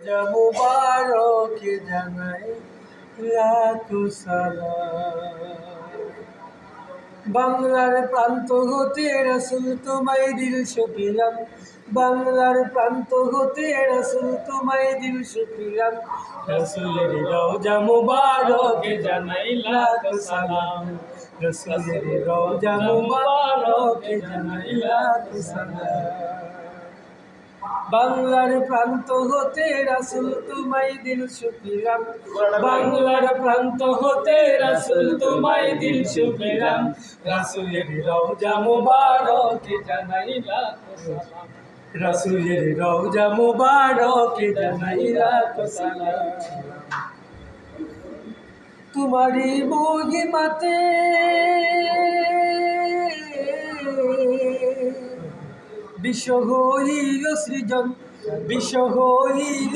রওজা মুবারক জানাই লাখো সালাম। বাংলার প্রান্ত হতে রাসূল তোমায় দিলশো পেলাম, বাংলার প্রান্ত হতে রাসূল তোমায় দিলশো পেলাম। রাসূলের রওজা মুবারক জানাই লাখো সালাম, রাসূলের রওজা মুবারক জানাই লাখো সালাম। বাংলার প্রান্ত হতে রাসূল তোমায় দিলশো পেলাম, বাংলার প্রান্ত হতে রাসূল তোমায় দিলশো পেলাম। রাসূলের রওজা মুবারক জানাই লাখো সালাম, রাসূলের রওজা মুবারক জানাই লাখো সালাম। তোমারই মহিমাতে বিশ্ব হইল সৃজন, বিশ্ব হইল